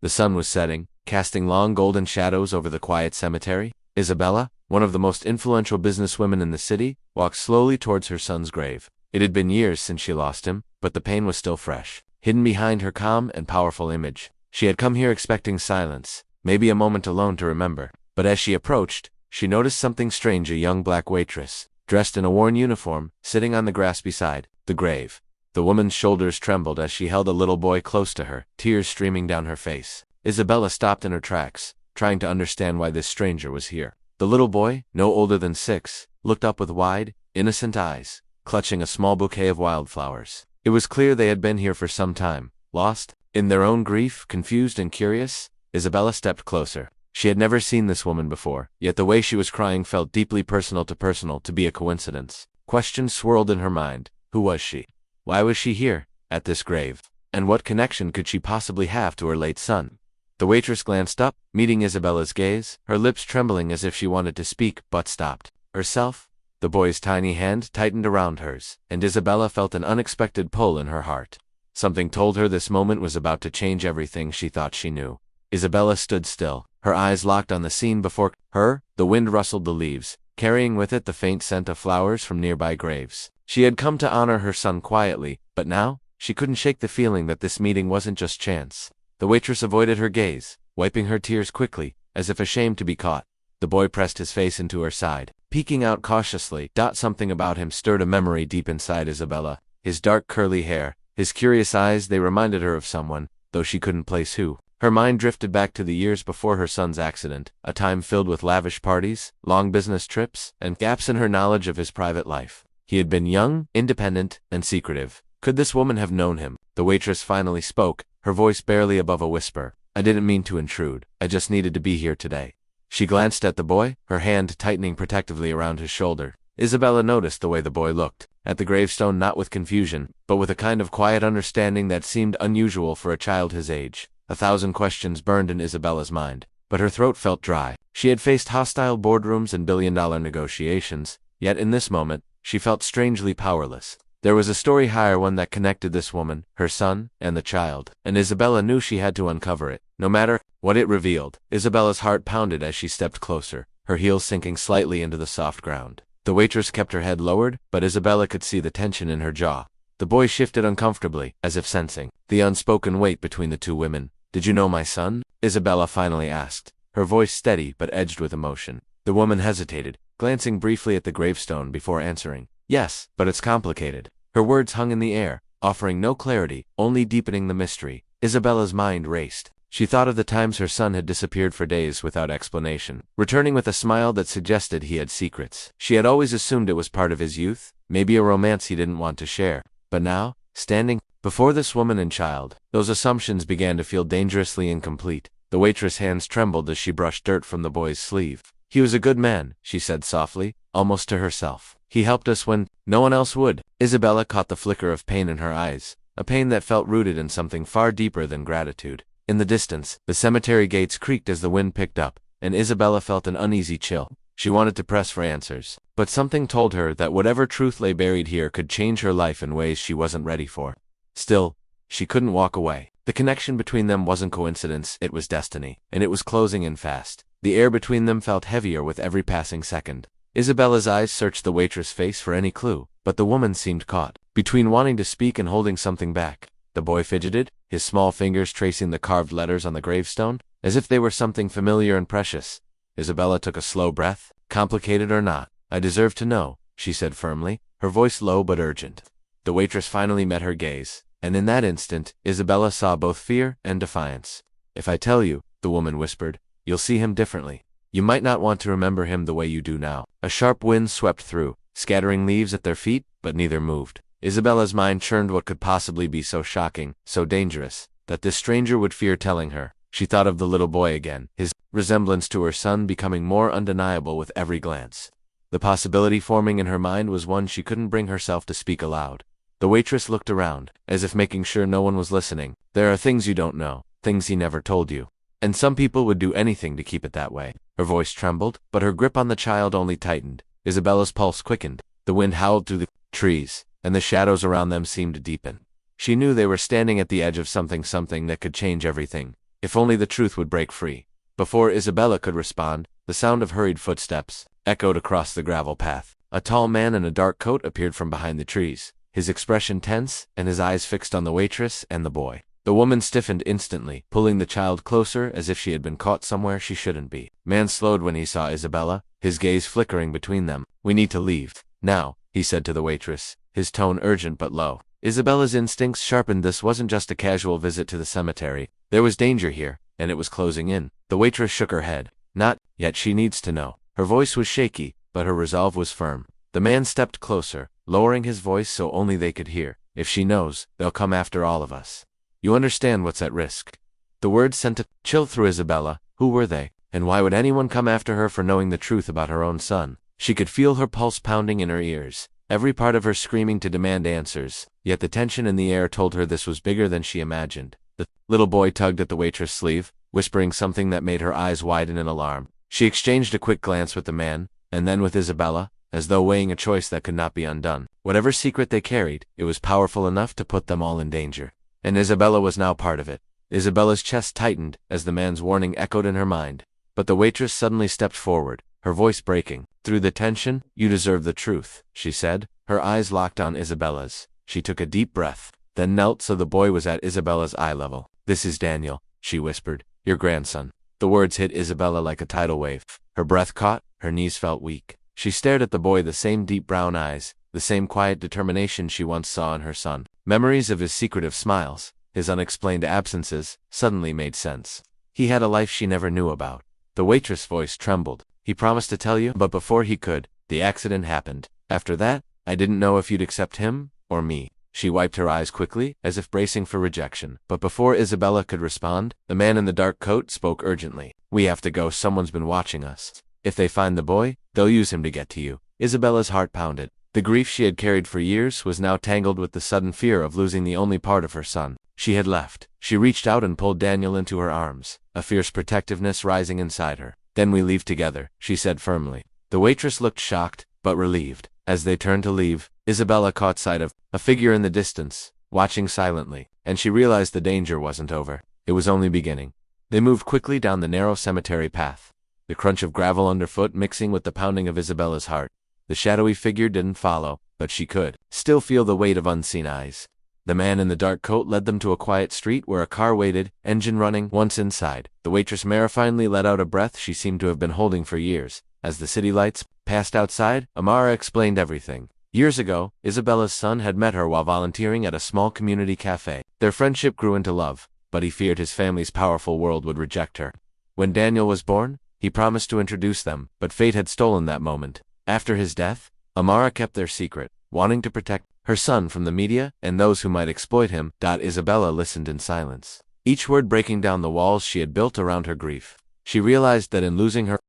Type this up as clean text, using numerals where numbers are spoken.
The sun was setting, casting long golden shadows over the quiet cemetery. Isabella, one of the most influential businesswomen in the city, walked slowly towards her son's grave. It had been years since she lost him, but the pain was still fresh, hidden behind her calm and powerful image. She had come here expecting silence, maybe a moment alone to remember. But as she approached, she noticed something strange. A young black waitress, dressed in a worn uniform, sitting on the grass beside the grave. The woman's shoulders trembled as she held a little boy close to her, tears streaming down her face. Isabella stopped in her tracks, trying to understand why this stranger was here. The little boy, no older than 6, looked up with wide, innocent eyes, clutching a small bouquet of wildflowers. It was clear they had been here for some time, lost in their own grief, confused and curious. Isabella stepped closer. She had never seen this woman before, yet the way she was crying felt deeply personal to be a coincidence. Questions swirled in her mind. Who was she? Why was she here, at this grave? And what connection could she possibly have to her late son? The waitress glanced up, meeting Isabella's gaze, her lips trembling as if she wanted to speak, but stopped herself. The boy's tiny hand tightened around hers, and Isabella felt an unexpected pull in her heart. Something told her this moment was about to change everything she thought she knew. Isabella stood still, her eyes locked on the scene before her. The wind rustled the leaves, carrying with it the faint scent of flowers from nearby graves. She had come to honor her son quietly, but now, she couldn't shake the feeling that this meeting wasn't just chance. The waitress avoided her gaze, wiping her tears quickly, as if ashamed to be caught. The boy pressed his face into her side, peeking out cautiously. Something about him stirred a memory deep inside Isabella. His dark curly hair, his curious eyes, they reminded her of someone, though she couldn't place who. Her mind drifted back to the years before her son's accident, a time filled with lavish parties, long business trips, and gaps in her knowledge of his private life. He had been young, independent, and secretive. Could this woman have known him? The waitress finally spoke, her voice barely above a whisper. I didn't mean to intrude. I just needed to be here today. She glanced at the boy, her hand tightening protectively around his shoulder. Isabella noticed the way the boy looked at the gravestone, not with confusion, but with a kind of quiet understanding that seemed unusual for a child his age. 1,000 questions burned in Isabella's mind, but her throat felt dry. She had faced hostile boardrooms and billion-dollar negotiations, yet in this moment, she felt strangely powerless. There was a story higher, one that connected this woman, her son, and the child, and Isabella knew she had to uncover it, no matter what it revealed. Isabella's heart pounded as she stepped closer, her heels sinking slightly into the soft ground. The waitress kept her head lowered, but Isabella could see the tension in her jaw. The boy shifted uncomfortably, as if sensing the unspoken weight between the two women. Did you know my son? Isabella finally asked, her voice steady but edged with emotion. The woman hesitated, glancing briefly at the gravestone before answering. Yes, but it's complicated. Her words hung in the air, offering no clarity, only deepening the mystery. Isabella's mind raced. She thought of the times her son had disappeared for days without explanation, returning with a smile that suggested he had secrets. She had always assumed it was part of his youth, maybe a romance he didn't want to share. But now, standing before this woman and child, those assumptions began to feel dangerously incomplete. The waitress' hands trembled as she brushed dirt from the boy's sleeve. He was a good man, she said softly, almost to herself. He helped us when no one else would. Isabella caught the flicker of pain in her eyes, a pain that felt rooted in something far deeper than gratitude. In the distance, the cemetery gates creaked as the wind picked up, and Isabella felt an uneasy chill. She wanted to press for answers, but something told her that whatever truth lay buried here could change her life in ways she wasn't ready for. Still, she couldn't walk away. The connection between them wasn't coincidence, it was destiny, and it was closing in fast. The air between them felt heavier with every passing second. Isabella's eyes searched the waitress' face for any clue, but the woman seemed caught between wanting to speak and holding something back. The boy fidgeted, his small fingers tracing the carved letters on the gravestone, as if they were something familiar and precious. Isabella took a slow breath. Complicated or not, I deserve to know, she said firmly, her voice low but urgent. The waitress finally met her gaze, and in that instant, Isabella saw both fear and defiance. If I tell you, the woman whispered, you'll see him differently. You might not want to remember him the way you do now. A sharp wind swept through, scattering leaves at their feet, but neither moved. Isabella's mind churned what could possibly be so shocking, so dangerous, that this stranger would fear telling her. She thought of the little boy again, his resemblance to her son becoming more undeniable with every glance. The possibility forming in her mind was one she couldn't bring herself to speak aloud. The waitress looked around, as if making sure no one was listening. There are things you don't know, things he never told you. And some people would do anything to keep it that way. Her voice trembled, but her grip on the child only tightened. Isabella's pulse quickened. The wind howled through the trees, and the shadows around them seemed to deepen. She knew they were standing at the edge of something that could change everything. If only the truth would break free. Before Isabella could respond, the sound of hurried footsteps echoed across the gravel path. A tall man in a dark coat appeared from behind the trees, his expression tense and his eyes fixed on the waitress and the boy. The woman stiffened instantly, pulling the child closer as if she had been caught somewhere she shouldn't be. Man slowed when he saw Isabella, his gaze flickering between them. "We need to leave now," he said to the waitress, his tone urgent but low. Isabella's instincts sharpened. This wasn't just a casual visit to the cemetery. There was danger here, and it was closing in. The waitress shook her head. "Not yet, she needs to know." Her voice was shaky, but her resolve was firm. The man stepped closer, lowering his voice so only they could hear. "If she knows, they'll come after all of us. You understand what's at risk?" The words sent a chill through Isabella. Who were they? And why would anyone come after her for knowing the truth about her own son? She could feel her pulse pounding in her ears, every part of her screaming to demand answers, yet the tension in the air told her this was bigger than she imagined. The little boy tugged at the waitress' sleeve, whispering something that made her eyes widen in alarm. She exchanged a quick glance with the man, and then with Isabella, as though weighing a choice that could not be undone. Whatever secret they carried, it was powerful enough to put them all in danger. And Isabella was now part of it. Isabella's chest tightened as the man's warning echoed in her mind. But the waitress suddenly stepped forward, her voice breaking. Through the tension, "You deserve the truth," she said. Her eyes locked on Isabella's. She took a deep breath, then knelt so the boy was at Isabella's eye level. "This is Daniel," she whispered, "your grandson." The words hit Isabella like a tidal wave. Her breath caught, her knees felt weak. She stared at the boy, the same deep brown eyes, the same quiet determination she once saw in her son. Memories of his secretive smiles, his unexplained absences, suddenly made sense. He had a life she never knew about. The waitress' voice trembled. "He promised to tell you, but before he could, the accident happened. After that, I didn't know if you'd accept him or me." She wiped her eyes quickly, as if bracing for rejection. But before Isabella could respond, the man in the dark coat spoke urgently. "We have to go. Someone's been watching us. If they find the boy, they'll use him to get to you." Isabella's heart pounded. The grief she had carried for years was now tangled with the sudden fear of losing the only part of her son she had left. She reached out and pulled Daniel into her arms, a fierce protectiveness rising inside her. "Then we leave together," she said firmly. The waitress looked shocked, but relieved. As they turned to leave, Isabella caught sight of a figure in the distance, watching silently, and she realized the danger wasn't over. It was only beginning. They moved quickly down the narrow cemetery path, the crunch of gravel underfoot mixing with the pounding of Isabella's heart. The shadowy figure didn't follow, but she could still feel the weight of unseen eyes. The man in the dark coat led them to a quiet street where a car waited, engine running. Once inside, the waitress Mara finally let out a breath she seemed to have been holding for years. As the city lights passed outside, Amara explained everything. Years ago, Isabella's son had met her while volunteering at a small community cafe. Their friendship grew into love, but he feared his family's powerful world would reject her. When Daniel was born, he promised to introduce them, but fate had stolen that moment. After his death, Amara kept their secret, wanting to protect her son from the media and those who might exploit him. Isabella listened in silence, each word breaking down the walls she had built around her grief. She realized that in losing her